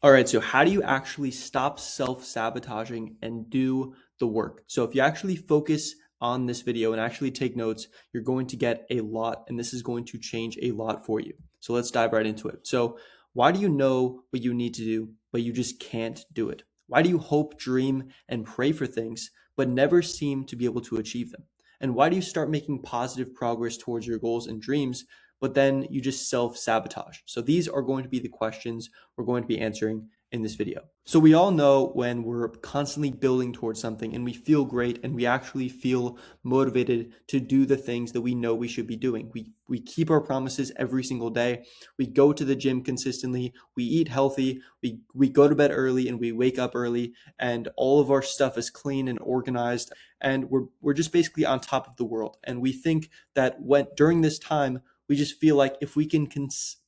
All right, so how do you actually stop self-sabotaging and do the work? So if you actually focus on this video and actually take notes, you're going to get a lot, and this is going to change a lot for you. So let's dive right into it. So why do you know what you need to do, but you just can't do it? Why do you hope, dream, and pray for things, but never seem to be able to achieve them? And why do you start making positive progress towards your goals and dreams, but then you just self-sabotage? So these are going to be the questions we're going to be answering in this video. So we all know when we're constantly building towards something and we feel great and we actually feel motivated to do the things that we know we should be doing. We keep our promises every single day. We go to the gym consistently. We eat healthy. We go to bed early and we wake up early, and all of our stuff is clean and organized, and we're just basically on top of the world. And we think that during this time, we just feel like if we can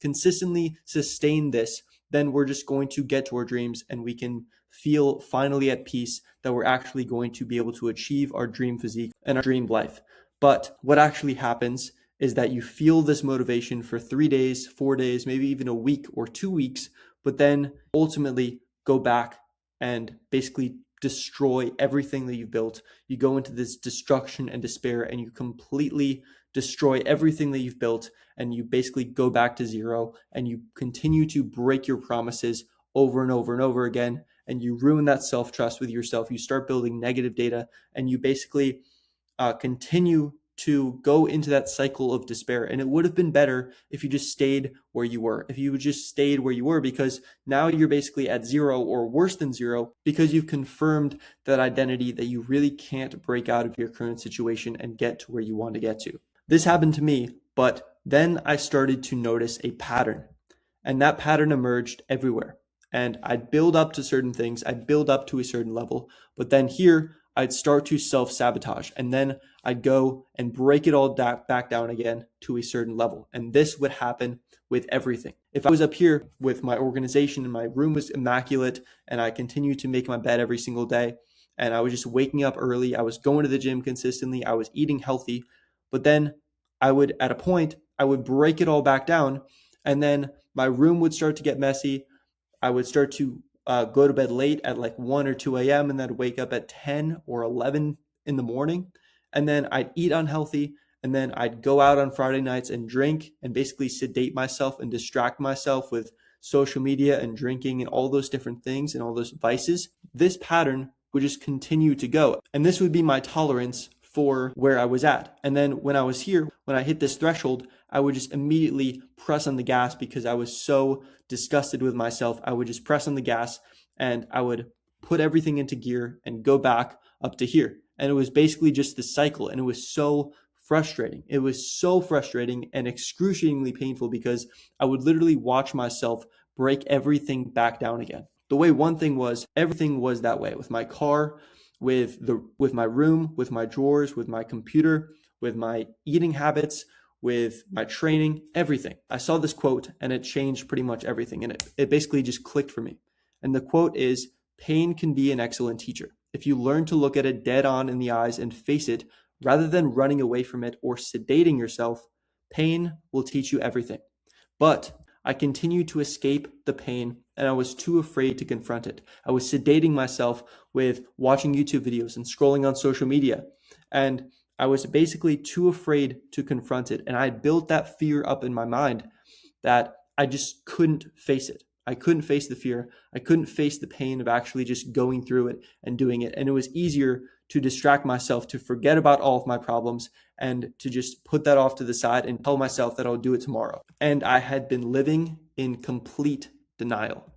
consistently sustain this, then we're just going to get to our dreams and we can feel finally at peace that we're actually going to be able to achieve our dream physique and our dream life. But what actually happens is that you feel this motivation for 3 days, 4 days, maybe even a week or 2 weeks, but then ultimately go back and basically destroy everything that you've built. You go into this destruction and despair and you completely destroy everything that you've built, and you basically go back to zero and you continue to break your promises over and over and over again, and you ruin that self-trust with yourself. You start building negative data and you basically continue to go into that cycle of despair. And it would have been better if you just stayed where you were, because now you're basically at zero or worse than zero, because you've confirmed that identity that you really can't break out of your current situation and get to where you want to get to. This happened to me, but then I started to notice a pattern, and that pattern emerged everywhere. And I'd build up to certain things, I'd build up to a certain level, but then here I'd start to self-sabotage, and then I'd go and break it all back down again to a certain level. And this would happen with everything. If I was up here with my organization and my room was immaculate and I continued to make my bed every single day and I was just waking up early, I was going to the gym consistently, I was eating healthy, but then at a point, I would break it all back down, and then my room would start to get messy. I would start to go to bed late at like 1 or 2 a.m. and then wake up at 10 or 11 in the morning. And then I'd eat unhealthy, and then I'd go out on Friday nights and drink and basically sedate myself and distract myself with social media and drinking and all those different things and all those vices. This pattern would just continue to go. And this would be my tolerance for where I was at. And then when I hit this threshold, I would just immediately press on the gas because I was so disgusted with myself. I would just press on the gas and I would put everything into gear and go back up to here. And it was basically just this cycle, and it was so frustrating. It was so frustrating and excruciatingly painful because I would literally watch myself break everything back down again. The way one thing was, everything was that way with my car, with my room, with my drawers, with my computer, with my eating habits, with my training, everything. I saw this quote and it changed pretty much everything, and it basically just clicked for me. And the quote is, "Pain can be an excellent teacher. If you learn to look at it dead on in the eyes and face it, rather than running away from it or sedating yourself, pain will teach you everything." But I continued to escape the pain, and I was too afraid to confront it. I was sedating myself with watching YouTube videos and scrolling on social media, and I was basically too afraid to confront it. And I built that fear up in my mind that I just couldn't face it. I couldn't face the fear. I couldn't face the pain of actually just going through it and doing it. And it was easier to distract myself, to forget about all of my problems, and to just put that off to the side and tell myself that I'll do it tomorrow. And I had been living in complete denial.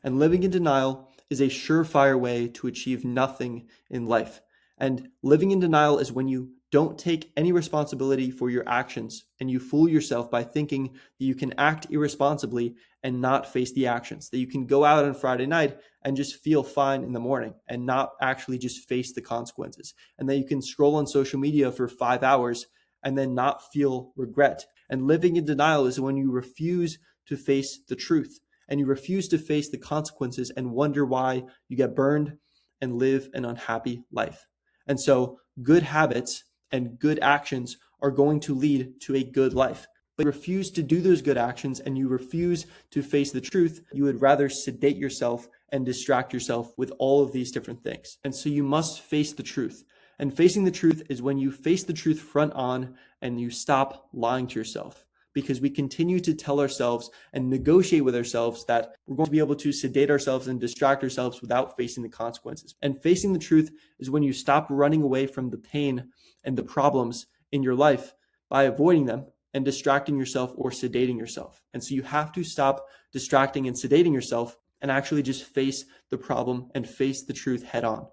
And living in denial is a surefire way to achieve nothing in life. And living in denial is when you don't take any responsibility for your actions and you fool yourself by thinking that you can act irresponsibly and not face the actions, that you can go out on Friday night and just feel fine in the morning and not actually just face the consequences, and that you can scroll on social media for 5 hours and then not feel regret. And living in denial is when you refuse to face the truth and you refuse to face the consequences and wonder why you get burned and live an unhappy life. And so good habits and good actions are going to lead to a good life. but you refuse to do those good actions and you refuse to face the truth. You would rather sedate yourself and distract yourself with all of these different things. And so you must face the truth. And facing the truth is when you face the truth front on and you stop lying to yourself. Because we continue to tell ourselves and negotiate with ourselves that we're going to be able to sedate ourselves and distract ourselves without facing the consequences. And facing the truth is when you stop running away from the pain and the problems in your life by avoiding them and distracting yourself or sedating yourself. And so you have to stop distracting and sedating yourself and actually just face the problem and face the truth head on.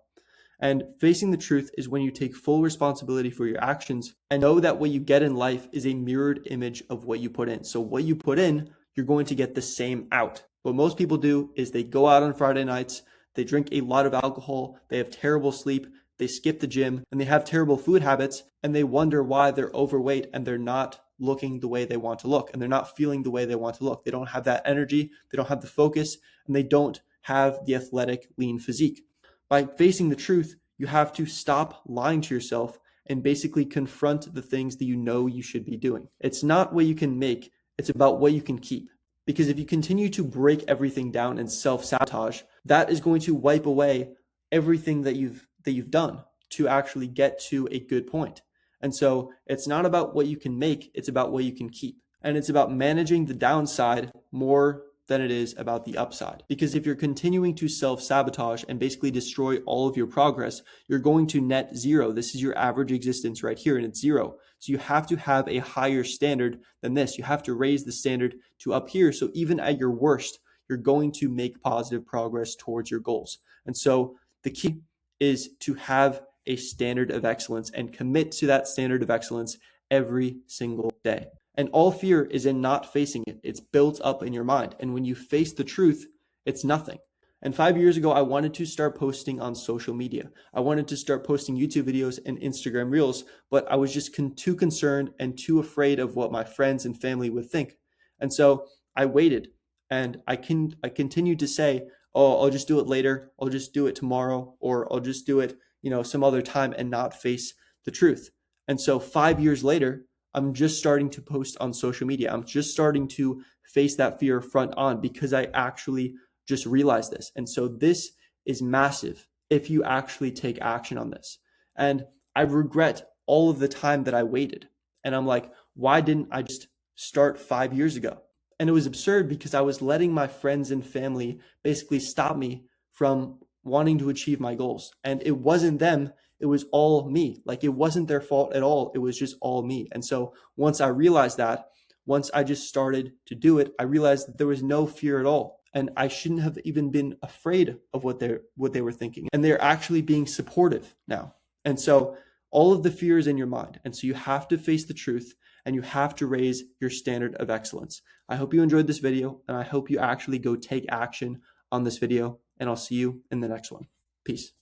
And facing the truth is when you take full responsibility for your actions and know that what you get in life is a mirrored image of what you put in. So what you put in, you're going to get the same out. What most people do is they go out on Friday nights, they drink a lot of alcohol, they have terrible sleep, they skip the gym, and they have terrible food habits, and they wonder why they're overweight and they're not looking the way they want to look, and they're not feeling the way they want to look. They don't have that energy, they don't have the focus, and they don't have the athletic, lean physique. By facing the truth, you have to stop lying to yourself and basically confront the things that you know you should be doing. It's not what you can make, it's about what you can keep. Because if you continue to break everything down and self-sabotage, that is going to wipe away everything that you've done to actually get to a good point. And so it's not about what you can make, it's about what you can keep. And it's about managing the downside more than it is about the upside. Because if you're continuing to self-sabotage and basically destroy all of your progress, you're going to net zero. This is your average existence right here, and it's zero. So you have to have a higher standard than this. You have to raise the standard to up here. So even at your worst, you're going to make positive progress towards your goals. And so the key is to have a standard of excellence and commit to that standard of excellence every single day. And all fear is in not facing it. It's built up in your mind. And when you face the truth, it's nothing. And 5 years ago, I wanted to start posting on social media. I wanted to start posting YouTube videos and Instagram Reels, but I was just too concerned and too afraid of what my friends and family would think. And so I waited, and I continued to say, oh, I'll just do it later. I'll just do it tomorrow, or I'll just do it, some other time, and not face the truth. And so 5 years later, I'm just starting to post on social media. I'm just starting to face that fear front on because I actually just realized this. And so this is massive if you actually take action on this. And I regret all of the time that I waited. And I'm like, why didn't I just start 5 years ago? And it was absurd because I was letting my friends and family basically stop me from wanting to achieve my goals. And it wasn't them. It was all me. Like, it wasn't their fault at all. It was just all me. And so once I realized that, once I just started to do it, I realized that there was no fear at all. And I shouldn't have even been afraid of what they were thinking. And they're actually being supportive now. And so all of the fear is in your mind. And so you have to face the truth and you have to raise your standard of excellence. I hope you enjoyed this video, and I hope you actually go take action on this video, and I'll see you in the next one. Peace.